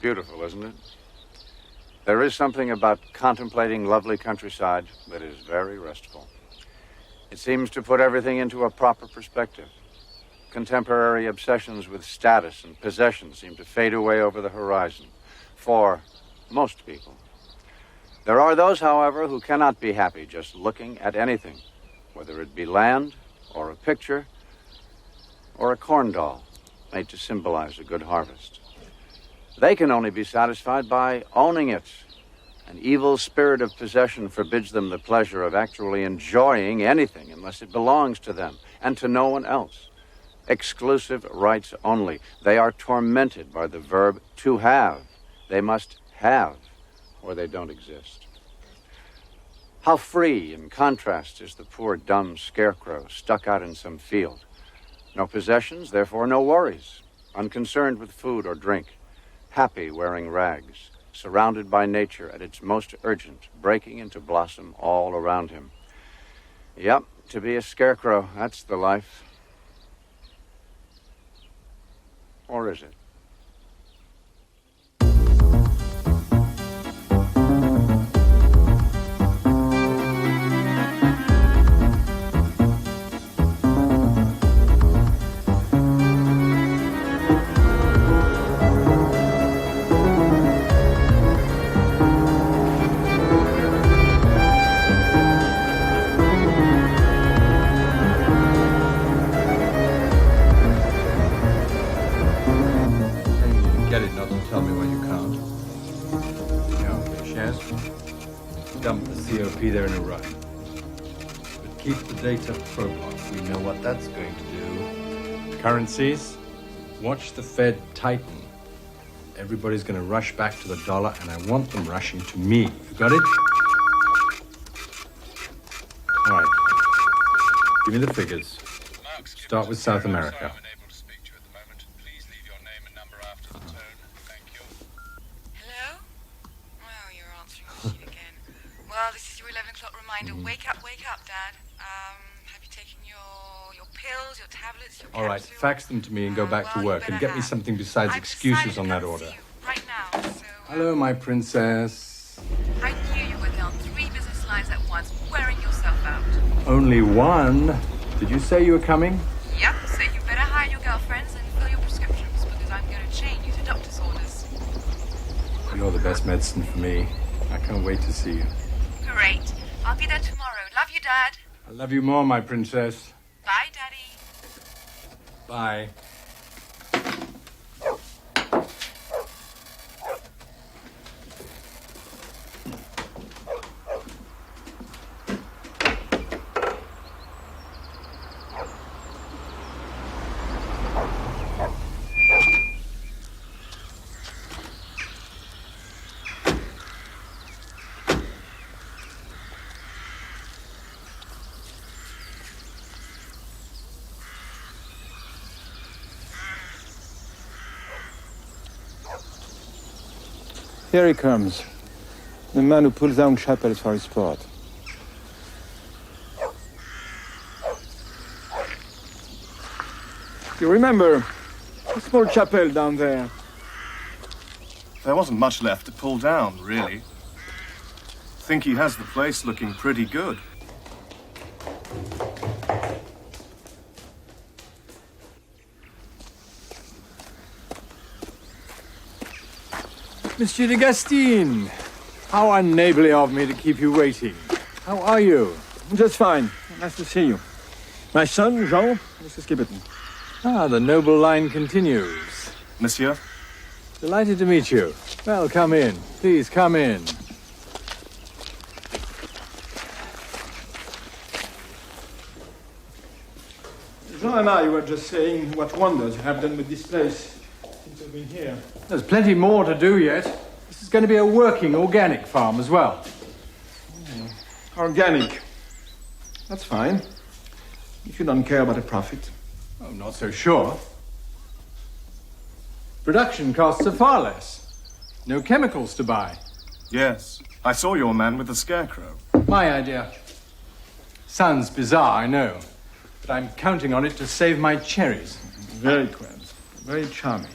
Beautiful, isn't it? There is something about contemplating lovely countryside that is very restful. It seems to put everything into a proper perspective. Contemporary obsessions with status and possession seem to fade away over the horizon, for most people. There are those, however, who cannot be happy just looking at anything, whether it be land, or a picture, or a corn doll made to symbolize a good harvest. They can only be satisfied by owning it. An evil spirit of possession forbids them the pleasure of actually enjoying anything unless it belongs to them and to no one else. Exclusive rights only. They are tormented by the verb to have. They must have, or they don't exist. How free, in contrast, is the poor dumb scarecrow stuck out in some field. No possessions, therefore no worries. Unconcerned with food or drink. Happy wearing rags. Surrounded by nature at its most urgent, breaking into blossom all around him. Yep, to be a scarecrow, that's the life. Or is it? Dump the COP there in a rush. But keep the data profile. We know what that's going to do. Currencies, watch the Fed tighten. Everybody's going to rush back to the dollar, and I want them rushing to me. You got it? All right. Give me the figures. Start with South America. Wake up, Dad. Have you taken your pills, your tablets, your All right, fax them to me and go back to work and get me something besides excuses on that order. Right now, so... Hello, my princess. I knew you were down 3 business lines at once, wearing yourself out. Only one? Did you say you were coming? Yep, so you better hire your girlfriends and fill your prescriptions, because I'm going to chain you to doctor's orders. You're the best medicine for me. I can't wait to see you. Great. I'll be there tomorrow. Love you, Dad. I love you more, my princess. Bye, Daddy. Bye. Here he comes. The man who pulls down chapels for his sport. You remember a small chapel down there? There wasn't much left to pull down, really. Think he has the place looking pretty good. Monsieur De Gastine, how unneighborly of me to keep you waiting. How are you? Just fine. Nice to see you. My son, Jean, Mr. Skipperton. Ah, the noble line continues. Monsieur? Delighted to meet you. Well, come in. Please, come in. Jean and I were just saying what wonders you have done with this place since you've been here. There's plenty more to do yet. This is going to be a working organic farm as well. Organic. That's fine. If you don't care about a profit. Oh, I'm not so sure. Production costs are far less. No chemicals to buy. Yes. I saw your man with the scarecrow. My idea. Sounds bizarre, I know. But I'm counting on it to save my cherries. Very quaint. Very charming.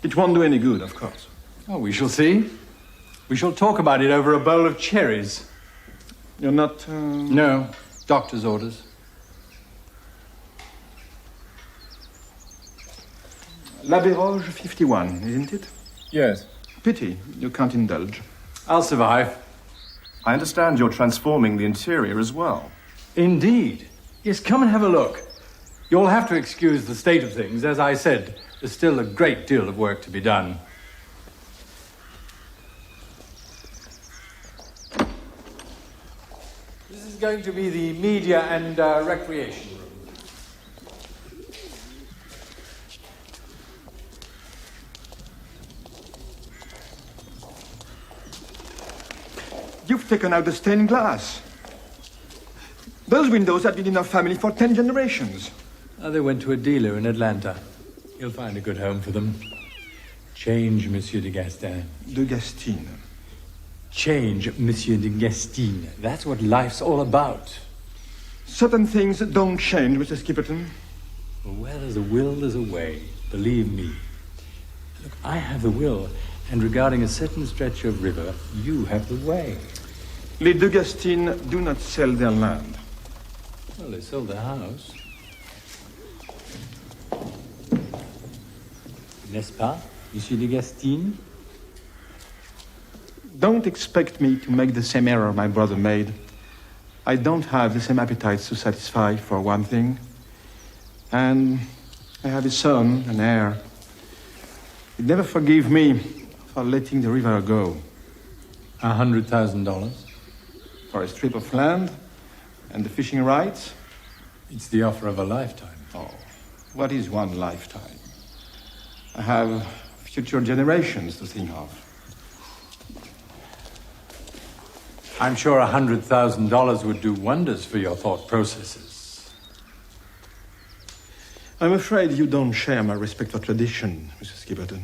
It won't do any good, of course. Oh, we shall see. We shall talk about it over a bowl of cherries. You're not... No, doctor's orders. La Béroge 51, isn't it? Yes. Pity, you can't indulge. I'll survive. I understand you're transforming the interior as well. Indeed. Yes, come and have a look. You'll have to excuse the state of things. As I said, there's still a great deal of work to be done. This is going to be the media and recreation room. You've taken out the stained glass. Those windows have been in our family for 10 generations. They went to a dealer in Atlanta. He'll find a good home for them. Change, Monsieur De Gastine. De Gastine. Change, Monsieur De Gastine. That's what life's all about. Certain things don't change, Mr. Skipperton. Where there's a will, there's a way. Believe me. Look, I have the will, and regarding a certain stretch of river, you have the way. Les De Gastine do not sell their land. Well, they sold their house. N'est-ce pas, Monsieur De Gastine? Don't expect me to make the same error my brother made. I don't have the same appetites to satisfy, for one thing. And I have a son, an heir. He'd never forgive me for letting the river go. $100,000? For a strip of land and the fishing rights? It's the offer of a lifetime. Oh, what is one lifetime? I have future generations to think of. I'm sure $100,000 would do wonders for your thought processes. I'm afraid you don't share my respect for tradition, Mrs. Skipperton.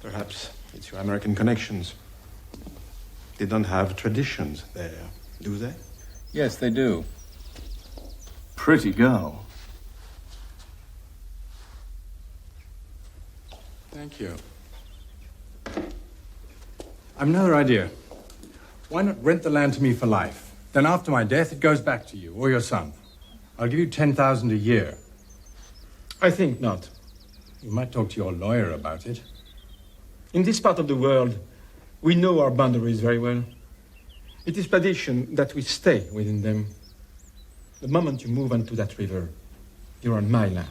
Perhaps it's your American connections. They don't have traditions there, do they? Yes, they do. Pretty girl. Thank you. I've another idea. Why not rent the land to me for life? Then after my death, it goes back to you or your son. I'll give you $10,000 a year. I think not. You might talk to your lawyer about it. In this part of the world, we know our boundaries very well. It is tradition that we stay within them. The moment you move onto that river, you're on my land.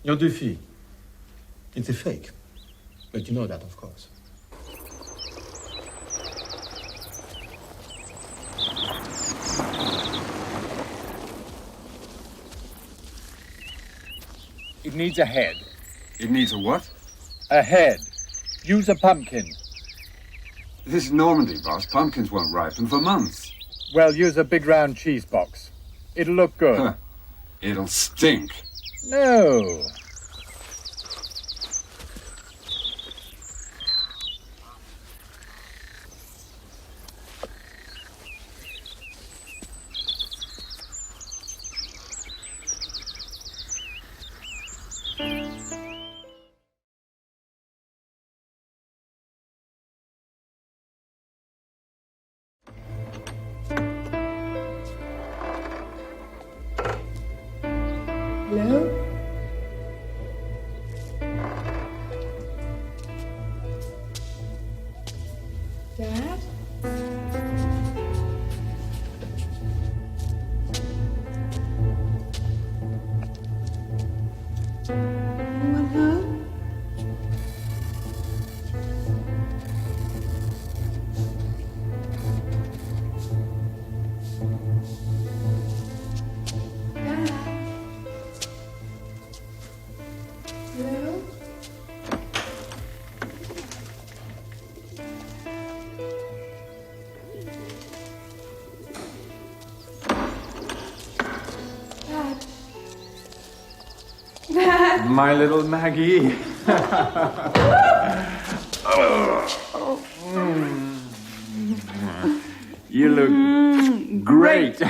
Your Duffy. It's a fake. But you know that, of course. It needs a head. It needs a what? A head. Use a pumpkin. This is Normandy, boss. Pumpkins won't ripen for months. Well, use a big round cheese box. It'll look good. Huh. It'll stink. No. Hello? Dad? Anyone home? Dad? Hello? Dad? Dad? My little Maggie. You look great. The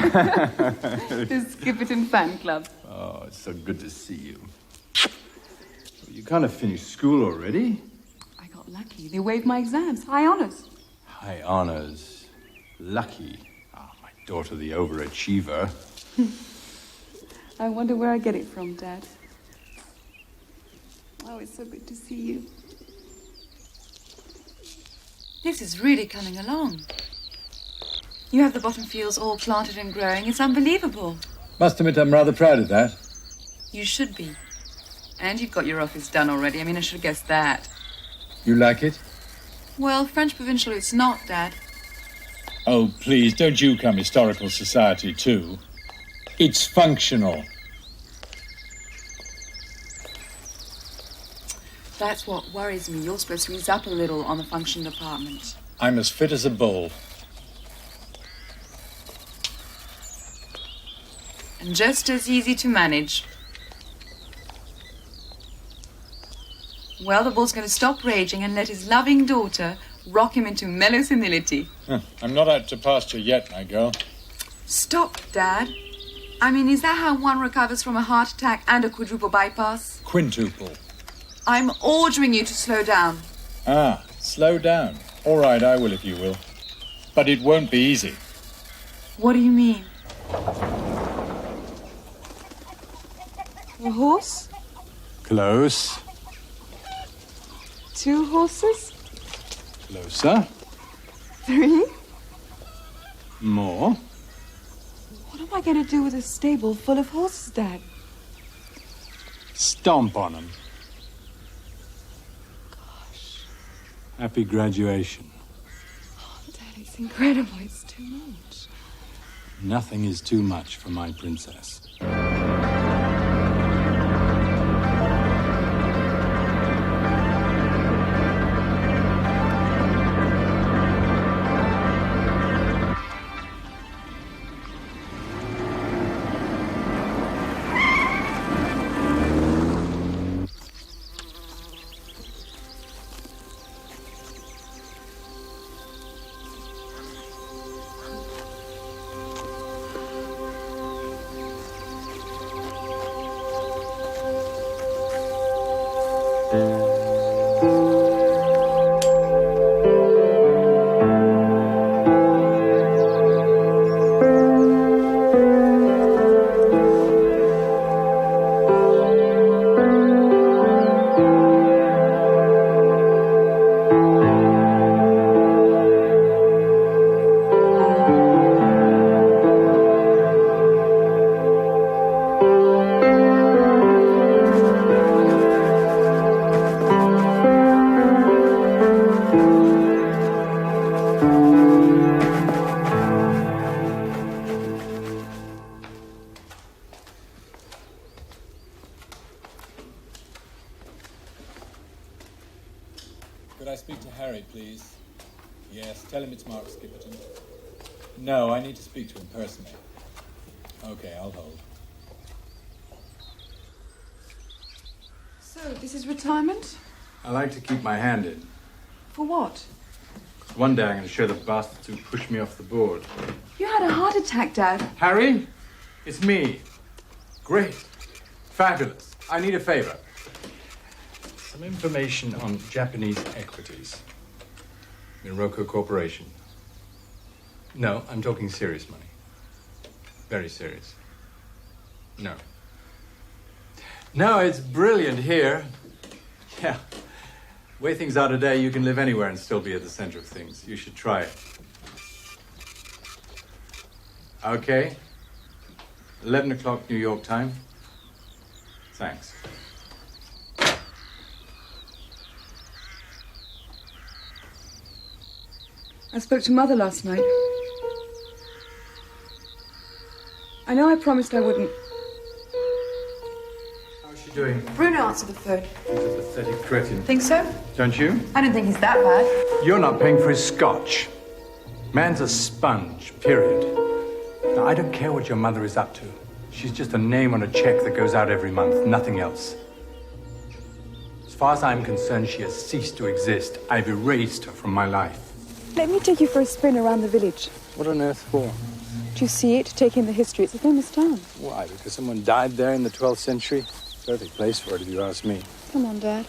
Skipperton fan club. Oh, it's so good to see you. You can't have finished school already. I got lucky. They waived my exams. High honors. High honors. Lucky. Ah, my daughter, the overachiever. I wonder where I get it from, Dad. Oh, it's so good to see you. This is really coming along. You have the bottom fields all planted and growing. It's unbelievable. Must admit I'm rather proud of that. You should be. And you've got your office done already. I mean, I should have guessed that. You like it? Well, French provincial it's not, Dad. Oh, please, don't you come historical society too. It's functional. That's what worries me. You're supposed to ease up a little on the function department. I'm as fit as a bull. And just as easy to manage. Well, the bull's going to stop raging and let his loving daughter rock him into mellow senility. I'm not out to pasture yet, my girl. Stop, Dad. I mean, is that how one recovers from a heart attack and a quadruple bypass? Quintuple. I'm ordering you to slow down. Ah, slow down. All right, I will if you will. But it won't be easy. What do you mean? A horse? Close. 2 horses? Closer. 3? More. What am I going to do with a stable full of horses, Dad? Stomp on them. Gosh. Happy graduation. Oh, Dad, it's incredible. It's too much. Nothing is too much for my princess. Could I speak to Harry, please? Yes, tell him it's Mark Skipperton. No, I need to speak to him personally. Okay, I'll hold. So, this is retirement? I like to keep my hand in. For what? One day I'm going to show the bastards who pushed me off the board. You had a heart attack, Dad. Harry, it's me. Great. Fabulous. I need a favor. Some information on Japanese equities. Miroko Corporation. No, I'm talking serious money. Very serious. No. No, it's brilliant here. Yeah. The way things are today, you can live anywhere and still be at the center of things. You should try it. Okay. 11 o'clock New York time. Thanks. I spoke to Mother last night. I know I promised I wouldn't. How's she doing? Bruno answered the phone. He's a pathetic cretin. Think so? Don't you? I don't think he's that bad. You're not paying for his scotch. Man's a sponge, period. Now, I don't care what your mother is up to. She's just a name on a check that goes out every month, nothing else. As far as I'm concerned, she has ceased to exist. I've erased her from my life. Let me take you for a spin around the village. What on earth for? Do you see it? Take in the history. It's a famous town. Why? Because someone died there in the 12th century? Perfect place for it, if you ask me. Come on, Dad.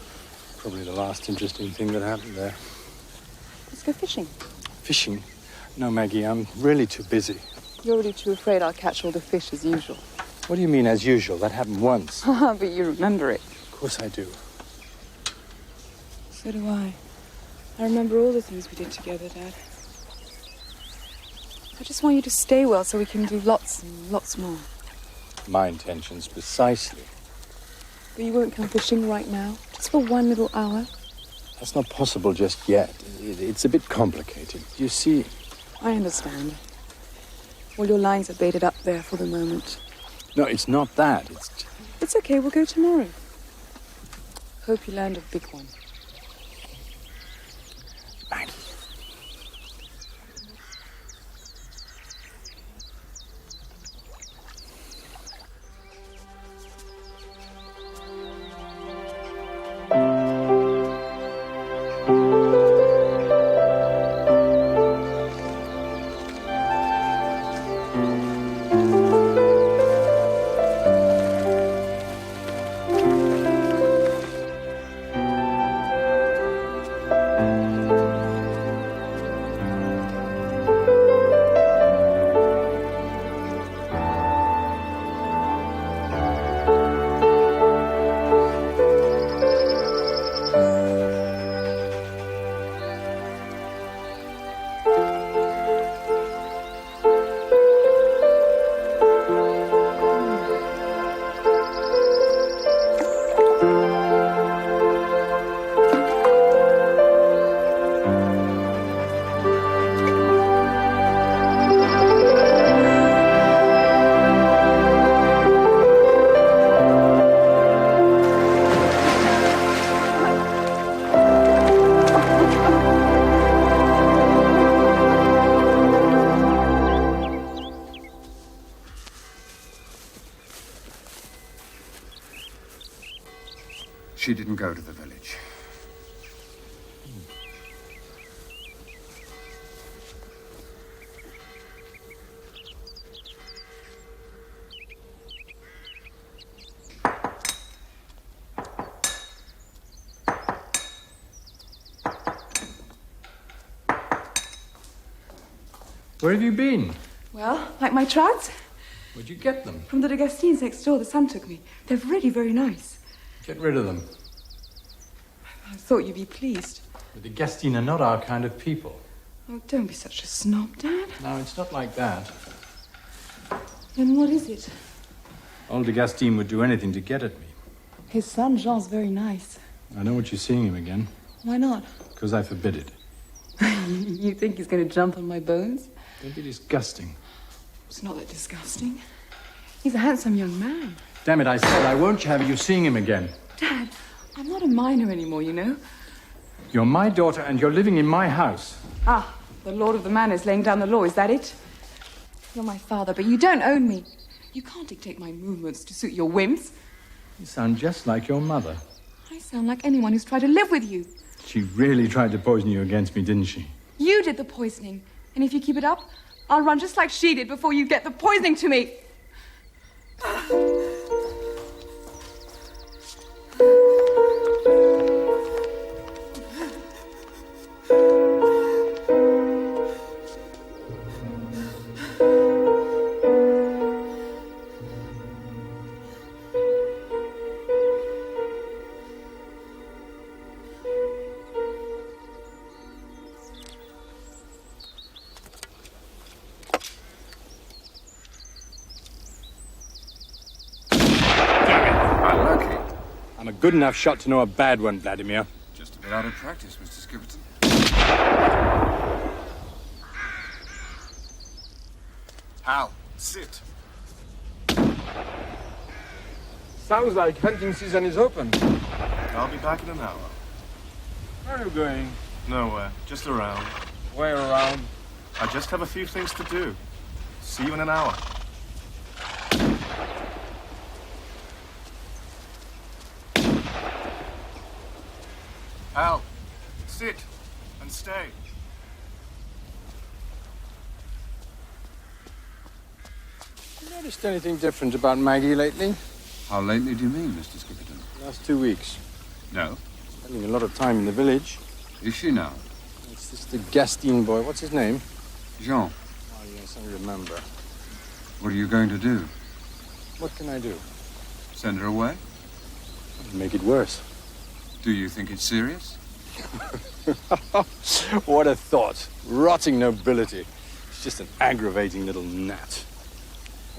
Probably the last interesting thing that happened there. Let's go fishing. Fishing? No, Maggie, I'm really too busy. You're already too afraid I'll catch all the fish as usual. What do you mean, as usual? That happened once. But you remember it. Of course I do. So do I. I remember all the things we did together, Dad. I just want you to stay well so we can do lots and lots more. My intentions, precisely. But you won't come fishing right now? Just for 1 little hour? That's not possible just yet. It's a bit complicated. You see... I understand. All your lines are baited up there for the moment. No, it's not that. It's okay, we'll go tomorrow. Hope you land a big one. Maggie. She didn't go to the village. Where have you been? Well, like my trouts? Where'd you get them? From the De Gastines next door, the son took me. They're really very nice. Get rid of them. I thought you'd be pleased. The De Gastine are not our kind of people. Oh, don't be such a snob, Dad. No, it's not like that. Then what is it? Old De Gastine would do anything to get at me. His son, Jean's very nice. I know what you're seeing him again. Why not? Because I forbid it. You think he's going to jump on my bones? Don't be disgusting. It's not that disgusting. He's a handsome young man. Damn it, I said I won't have you seeing him again. Dad, I'm not a minor anymore, you know. You're my daughter and you're living in my house. Ah, the Lord of the Manor is laying down the law, is that it? You're my father, but you don't own me. You can't dictate my movements to suit your whims. You sound just like your mother. I sound like anyone who's tried to live with you. She really tried to poison you against me, didn't she? You did the poisoning. And if you keep it up, I'll run just like she did before you get the poisoning to me. I'm a good enough shot to know a bad one, Vladimir. Just a bit out of practice, Mr. Skipperton. Hal, sit. Sounds like hunting season is open. I'll be back in an hour. Where are you going? Nowhere, just around. Where around? I just have a few things to do. See you in an hour. Hal, sit and stay. You noticed anything different about Maggie lately? How lately do you mean, Mr. Skipperton? Last 2 weeks. No. Spending a lot of time in the village. Is she now? It's this De Gastine boy. What's his name? Jean. Oh, yes, I remember. What are you going to do? What can I do? Send her away? Make it worse. Do you think it's serious? What a thought. Rotting nobility. It's just an aggravating little gnat.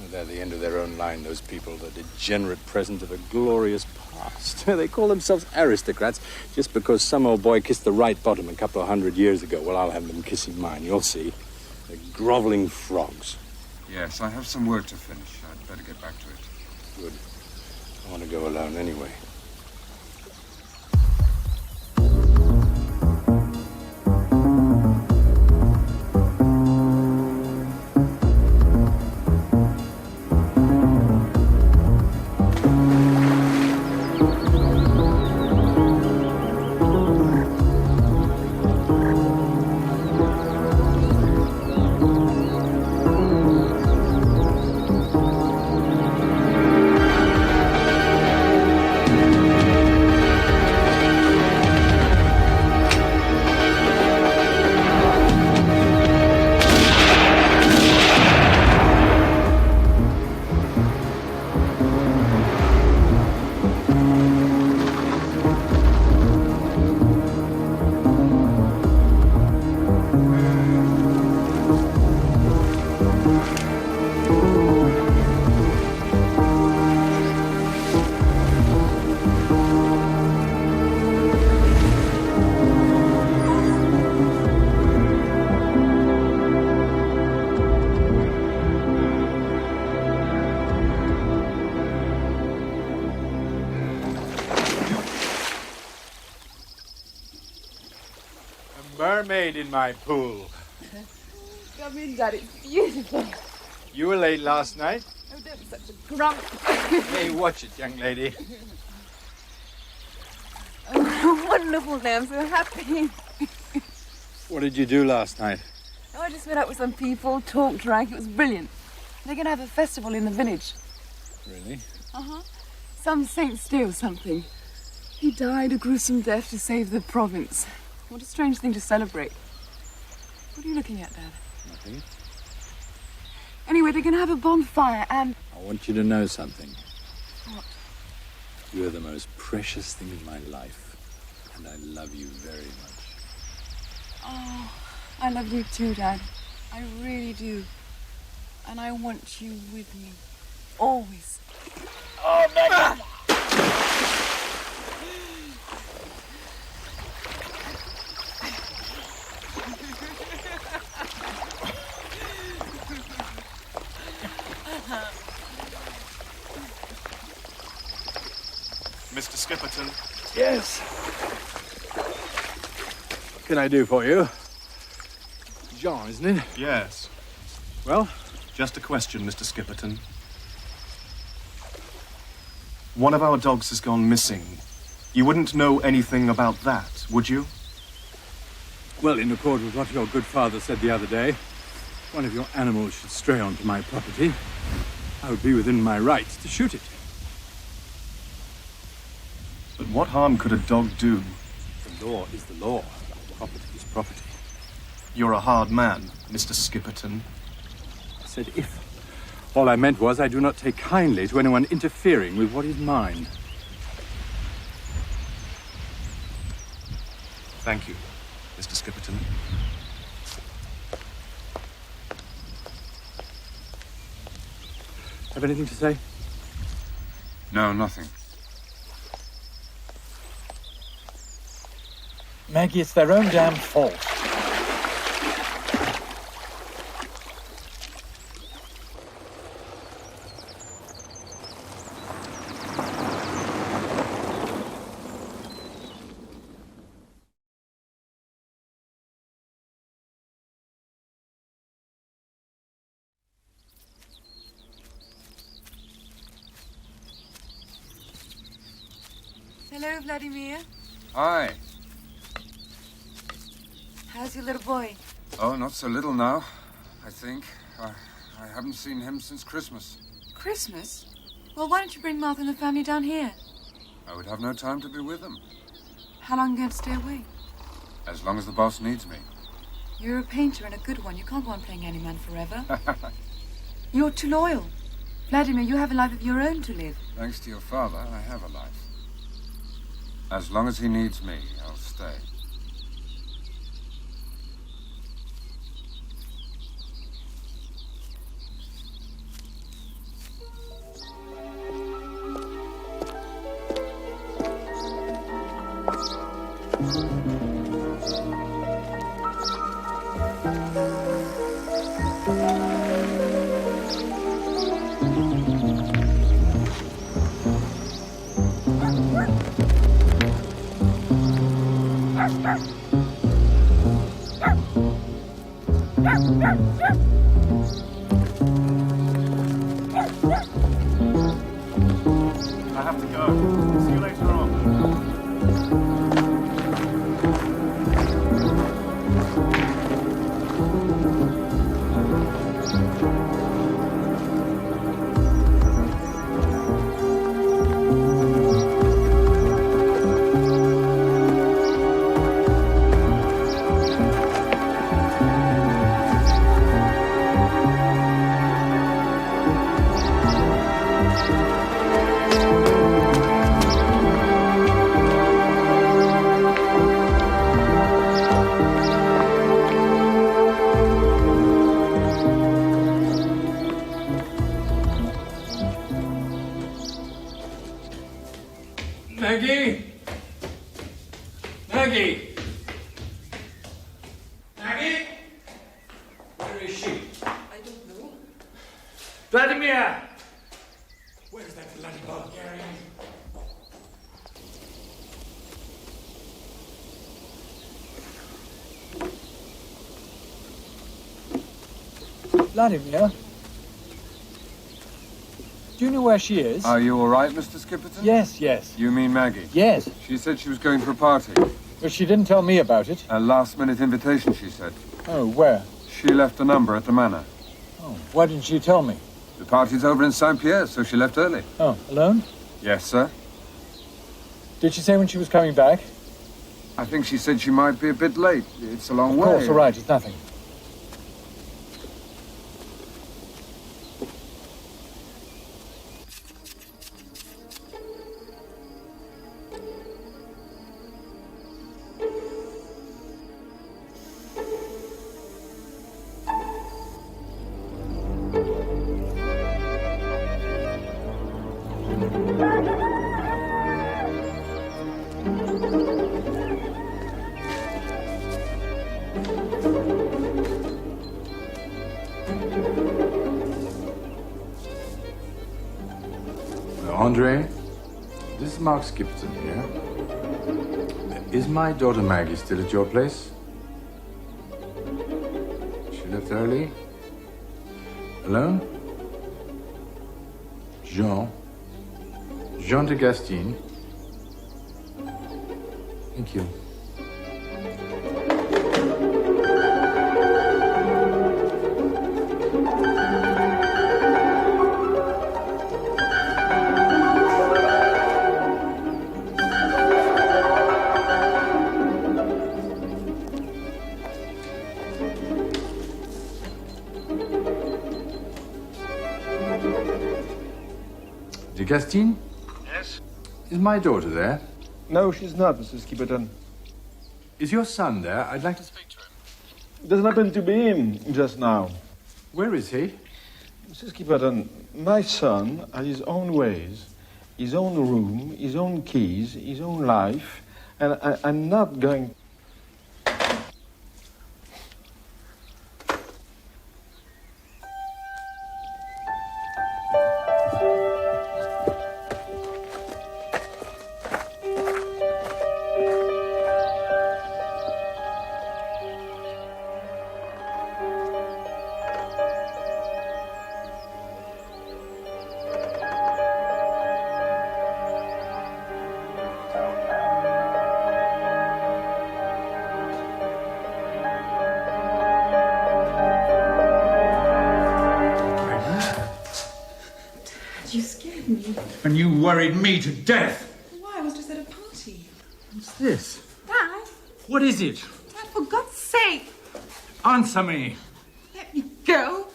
Oh, they're the end of their own line, those people, the degenerate present of a glorious past. They call themselves aristocrats just because some old boy kissed the right bottom a couple of 100 years ago. Well, I'll have them kissing mine, you'll see. They're groveling frogs. Yes, I have some work to finish. I'd better get back to it. Good. I want to go alone anyway. Mermaid in my pool. Come in, Dad. It's beautiful. You were late last night. Oh, don't be such a grump. Hey, watch it, young lady. Oh, wonderful day. I'm so happy. What did you do last night? Oh, I just met up with some people, talked, drank. It was brilliant. They're going to have a festival in the village. Really? Uh-huh. Some saint steal something. He died a gruesome death to save the province. What a strange thing to celebrate. What are you looking at, Dad? Nothing. Anyway, they're going to have a bonfire and... I want you to know something. What? You're the most precious thing in my life, and I love you very much. Oh, I love you too, Dad. I really do. And I want you with me. Always. Oh, Megan! Mr. Skipperton. Yes. What can I do for you? Jean, isn't it? Yes. Well? Just a question, Mr. Skipperton. One of our dogs has gone missing. You wouldn't know anything about that, would you? Well, in accord with what your good father said the other day, one of your animals should stray onto my property, I would be within my rights to shoot it. But what harm could a dog do? The law is the law. Property is property. You're a hard man, Mr. Skipperton. I said if. All I meant was I do not take kindly to anyone interfering with what is mine. Thank you, Mr. Skipperton. Have anything to say? No, nothing. Maggie, it's their own damn fault. Hello, Vladimir. Hi. How's your little boy? Oh, not so little now, I think. I haven't seen him since Christmas. Christmas? Well, why don't you bring Martha and the family down here? I would have no time to be with them. How long are you going to stay away? As long as the boss needs me. You're a painter and a good one. You can't go on playing any man forever. You're too loyal. Vladimir, you have a life of your own to live. Thanks to your father, I have a life. As long as he needs me, I'll stay. I have to go. See you later on. Maggie? Maggie? Maggie? Where is she? I don't know. Vladimir! Where's that bloody Bulgarian? Vladimir? Do you know where she is? Are you all right, Mr. Skipperton? Yes, yes. You mean Maggie? Yes. She said she was going for a party. But she didn't tell me about it. A last-minute invitation, she said. Oh, where? She left a number at the manor. Oh, why didn't she tell me? The party's over in Saint-Pierre, so she left early. Oh, alone? Yes, sir. Did she say when she was coming back? I think she said she might be a bit late. It's a long Of way. course, all right, it's nothing. Andre, this is Mark Skipperton here. Is my daughter Maggie still at your place? She left early? Alone? Jean De Gastine. Thank you. De Gastine? Yes? Is my daughter there? No, she's not, Mr. Skipperton. Is your son there? I'd like to speak to him. It doesn't happen to be him just now. Where is he? Mr. Skipperton, my son has his own ways, his own room, his own keys, his own life, and I'm not going... You scared me. And you worried me to death. Why? this? Dad? What is it? Dad, for God's sake! Answer me! Let me go!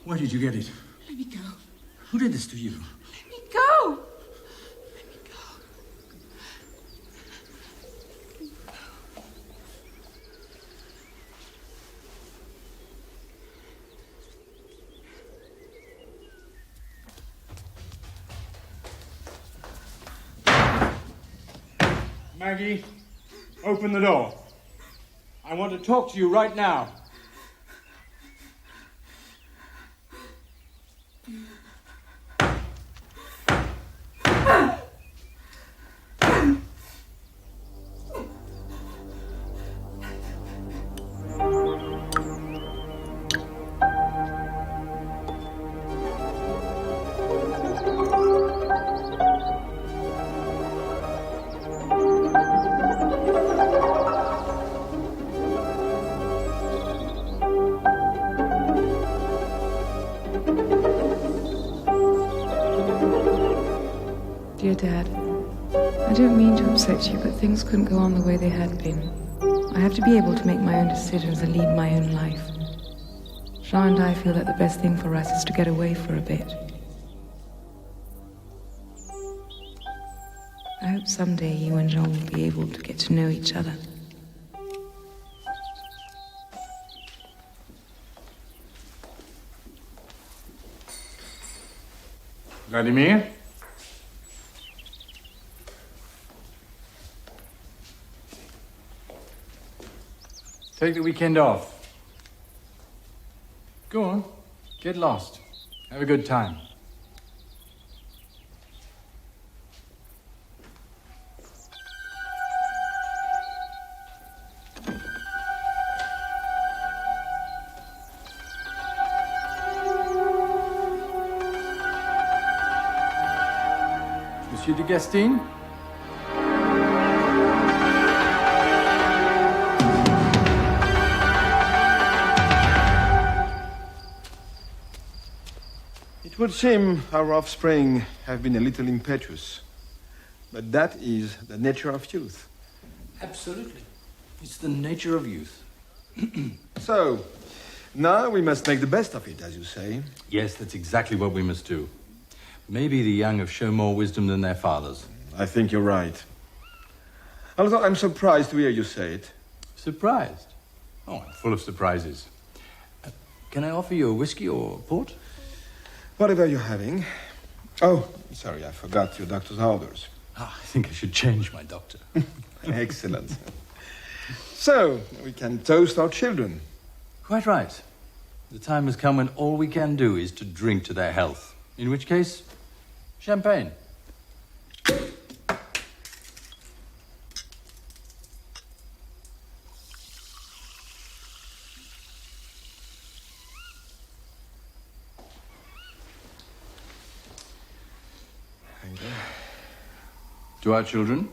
Where did you get it? Let me go. Who did this to you? Let me go! Let me go. Maggie, open the door. I want to talk to you right now. Dear Dad, I don't mean to upset you, but things couldn't go on the way they had been. I have to be able to make my own decisions and lead my own life. Jean and I feel that the best thing for us is to get away for a bit. I hope someday you and Jean will be able to get to know each other. Vladimir? Take the weekend off. Go on. Get lost. Have a good time. Monsieur De Gastine? It would seem our offspring have been a little impetuous. But that is the nature of youth. Absolutely. It's the nature of youth. So, now we must make the best of it, as you say. Yes, that's exactly what we must do. Maybe the young have shown more wisdom than their fathers. I think you're right. Although I'm surprised to hear you say it. Surprised? Oh, I'm full of surprises. Can I offer you a whiskey or port? Whatever you're having. Oh, sorry, I forgot your doctor's orders. I think I should change my doctor. Excellent. So, we can toast our children. Quite right. The time has come when all we can do is to drink to their health. In which case, champagne. To our children.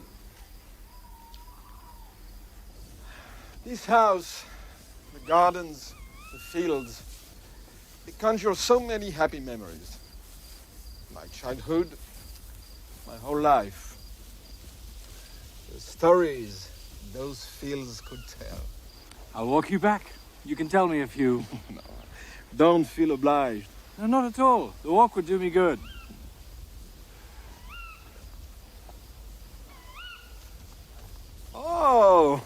This house, the gardens, the fields, they conjure so many happy memories. My childhood, my whole life. The stories those fields could tell. I'll walk you back. You can tell me a few. No, don't feel obliged. No, not at all. The walk would do me good. Oh,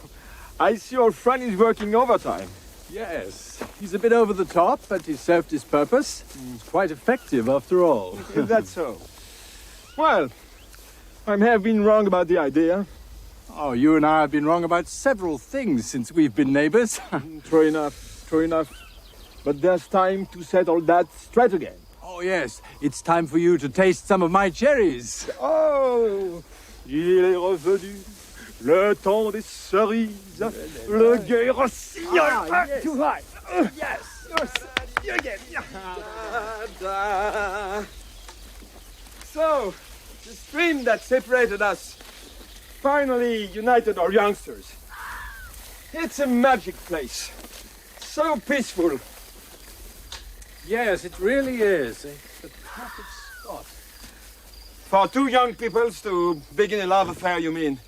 I see your friend is working overtime. Yes, he's a bit over the top, but he served his purpose. It's quite effective, after all. Is that so? Well, I may have been wrong about the idea. Oh, you and I have been wrong about several things since we've been neighbors. True enough, true enough. But there's time to set all that straight again. Oh, yes, it's time for you to taste some of my cherries. Oh, il est revenu, le temps des cerises, le gai rossignol. Yes. Too high. Yes. Again. So, the stream that separated us finally united our youngsters. It's a magic place. So peaceful. Yes, it really is. It's the perfect spot. For two young peoples to begin a love affair, you mean?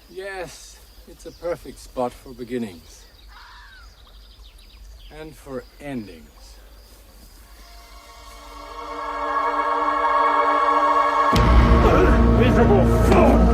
Yes, It's a perfect spot for beginnings. And for endings. Miserable fool!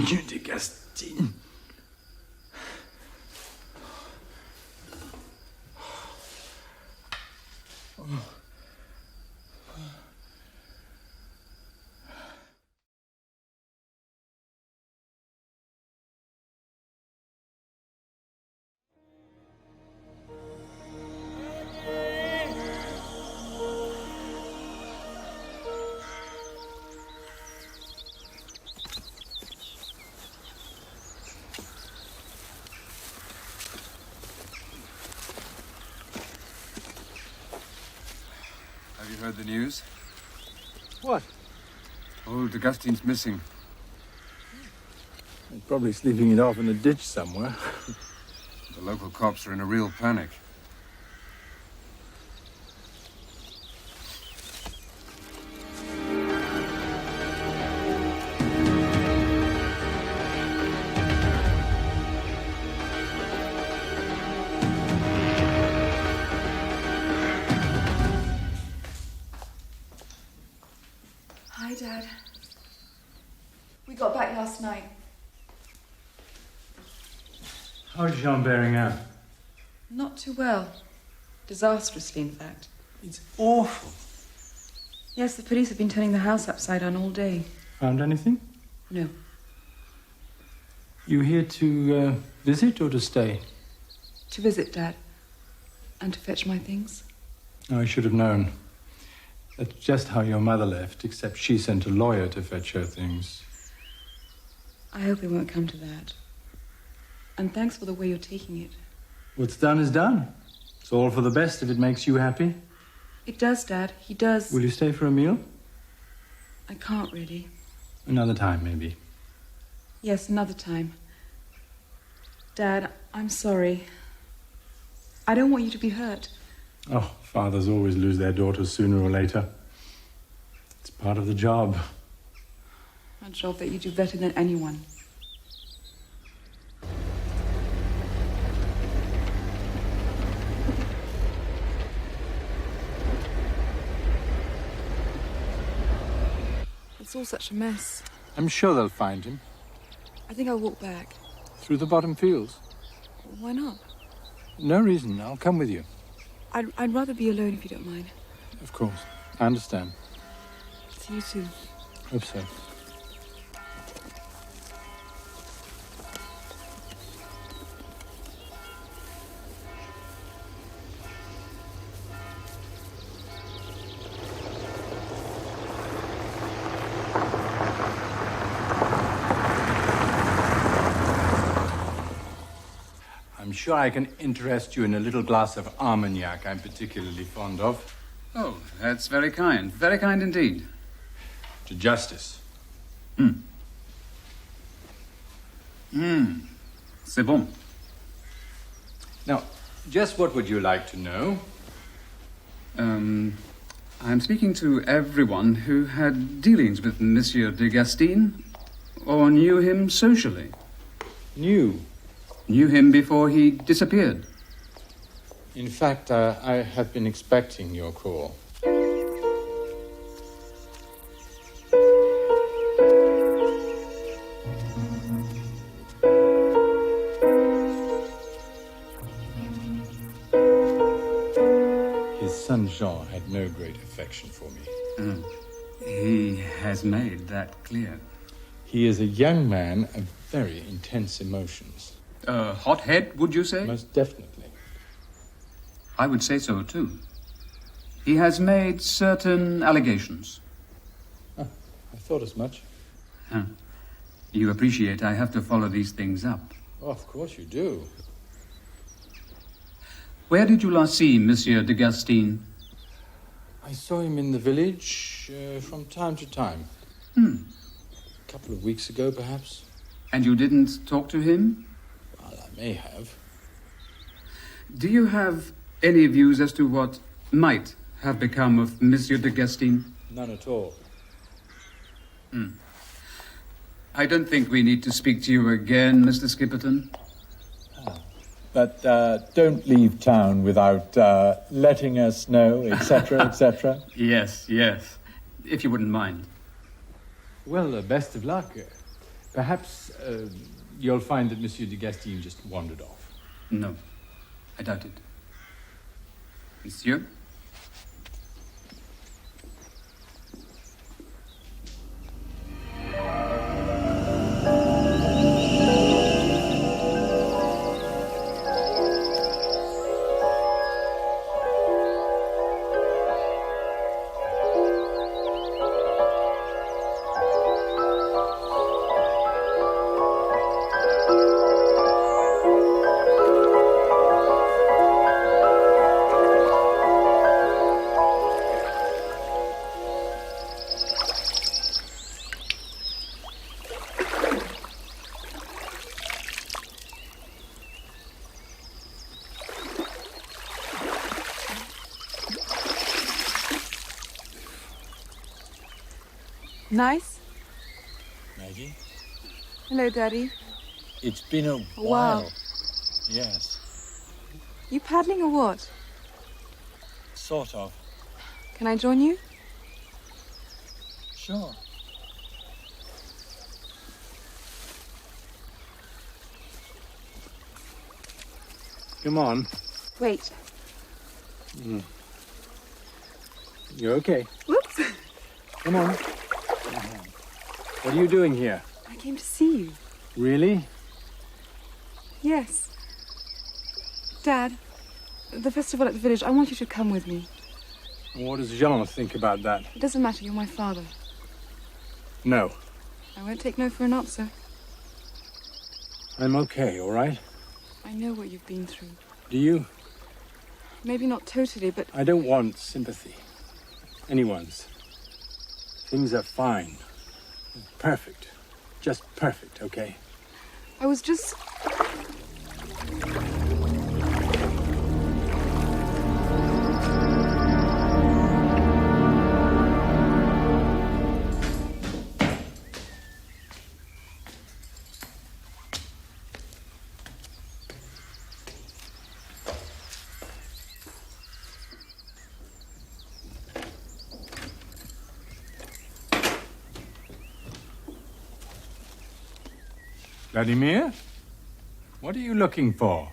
Hubert De Gastine. Have you heard the news? What? Old De Gastine's missing. He's probably sleeping it off in a ditch somewhere. The local cops are in a real panic. Hi, Dad. We got back last night. How's Jean bearing out? Not too well. Disastrously, in fact. It's awful. Yes, the police have been turning the house upside down all day. Found anything? No. You here to visit or to stay? To visit, Dad. And to fetch my things. Oh, I should have known. That's just how your mother left, except she sent a lawyer to fetch her things. I hope it won't come to that. And thanks for the way you're taking it. What's done is done. It's all for the best if it makes you happy. It does, Dad. He does. Will you stay for a meal? I can't really. Another time, maybe. Yes, another time. Dad, I'm sorry. I don't want you to be hurt. Oh, fathers always lose their daughters sooner or later. It's part of the job. A job that you do better than anyone. It's all such a mess. I'm sure they'll find him. I think I'll walk back. Through the bottom fields. Why not? No reason. I'll come with you. I'd rather be alone if you don't mind. Of course. I understand. See you soon. Hope so. I'm sure I can interest you in a little glass of Armagnac I'm particularly fond of. Oh, that's very kind. Very kind indeed. To justice. C'est bon. Now, just what would you like to know? I'm speaking to everyone who had dealings with Monsieur De Gastine, or knew him socially. Knew him before he disappeared. In fact, I have been expecting your call. His son Jean had no great affection for me. He has made that clear. He is a young man of very intense emotions. A hothead, would you say? Most definitely. I would say so, too. He has made certain allegations. I thought as much. You appreciate I have to follow these things up. Oh, of course you do. Where did you last see Monsieur De Gastine? I saw him in the village from time to time. A couple of weeks ago, perhaps. And you didn't talk to him? Well, I may have. Do you have any views as to what might have become of Monsieur De Gastine? None at all. I don't think we need to speak to you again, Mr. Skipperton. But don't leave town without letting us know, etc., etc. Yes, yes. If you wouldn't mind. Well, best of luck. Perhaps you'll find that Monsieur de Gastine just wandered off. No, I doubt it. Monsieur? Nice? Maggie? Hello, Daddy. It's been a while. while. Yes, You paddling or what? sort of. Can I join you? Sure. Come on. Wait. You're okay. Whoops. Come on. What are you doing here? I came to see you. Really? Yes. Dad, the festival at the village, I want you to come with me. What does Jean think about that? It doesn't matter, you're my father. No. I won't take no for an answer. I'm okay, all right? I know what you've been through. Do you? Maybe not totally, but I don't want sympathy. Anyone's. Things are fine. Perfect. Just perfect, okay? I was just... Vladimir? What are you looking for?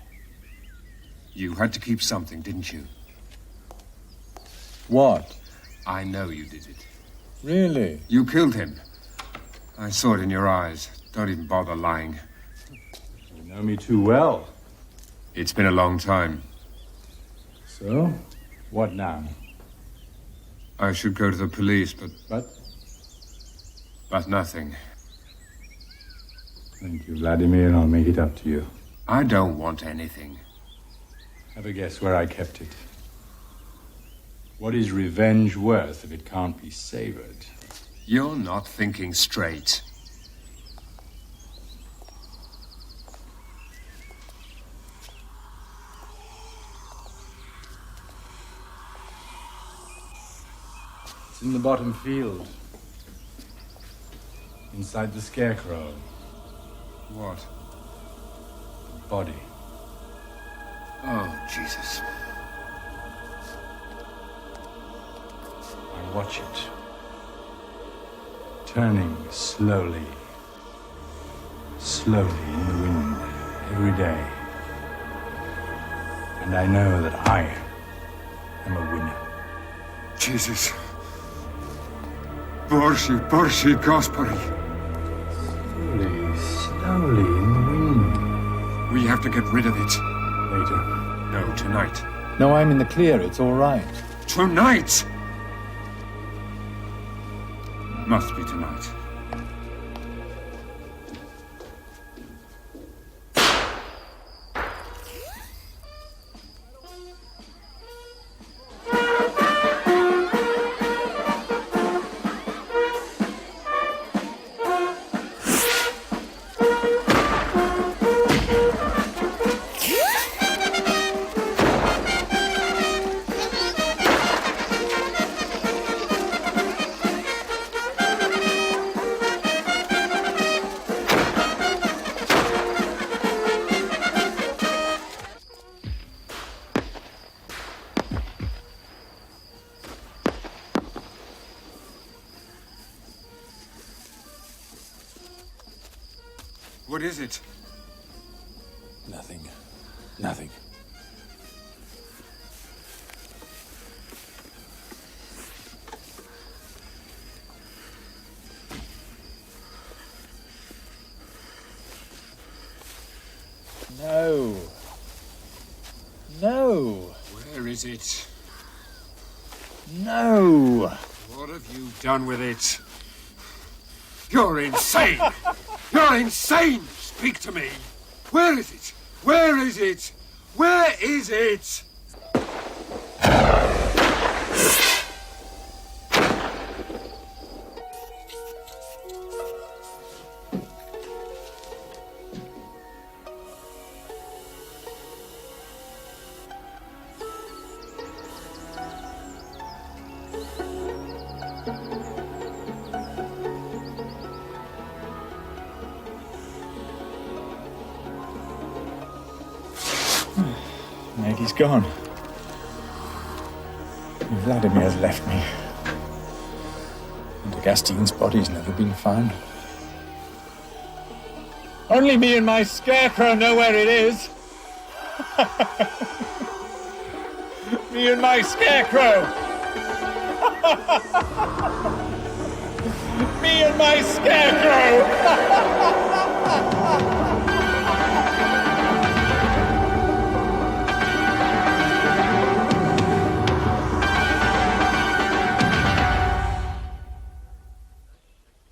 You had to keep something, didn't you? What? I know you did it. Really? You killed him. I saw it in your eyes. Don't even bother lying. You know me too well. It's been a long time. So, what now? I should go to the police, But? But nothing. Thank you, Vladimir, and I'll make it up to you. I don't want anything. Have a guess where I kept it. What is revenge worth if it can't be savored? You're not thinking straight. It's in the bottom field. Inside the scarecrow. What? The body. Oh, Jesus. I watch it. Turning slowly. Slowly in the wind every day. And I know that I am a winner. Jesus. Borshi, Gaspari. Slowly in the wind. We have to get rid of it. Later. No, tonight. No, I'm in the clear. It's all right. Tonight! Must be tonight. What is it? Nothing. Nothing. No. No. Where is it? No. What have you done with it? You're insane! You're insane! Speak to me! Where is it? Where is it? Where is it? Maggie's gone. Vladimir's left me. And De Gastine's body's never been found. Only me and my scarecrow know where it is. Me and my scarecrow. Me and my scarecrow.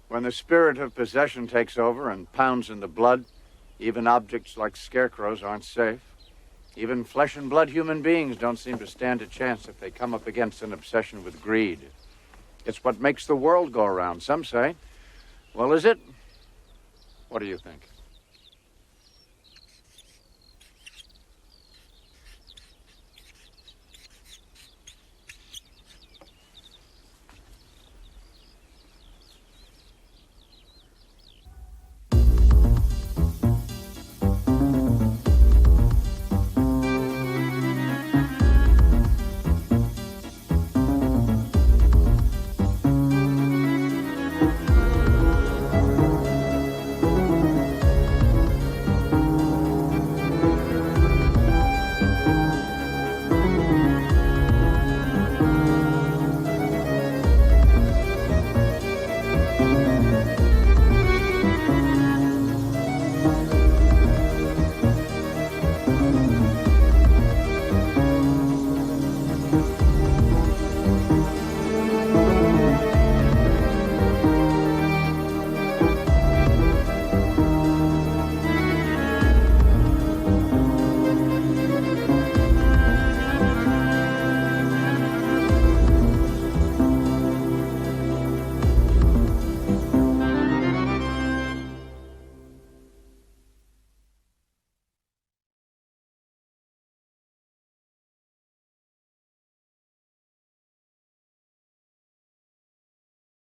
When the spirit of possession takes over and pounds in the blood, even objects like scarecrows aren't safe. Even flesh and blood human beings don't seem to stand a chance if they come up against an obsession with greed. It's what makes the world go around, some say. Well, is it? What do you think?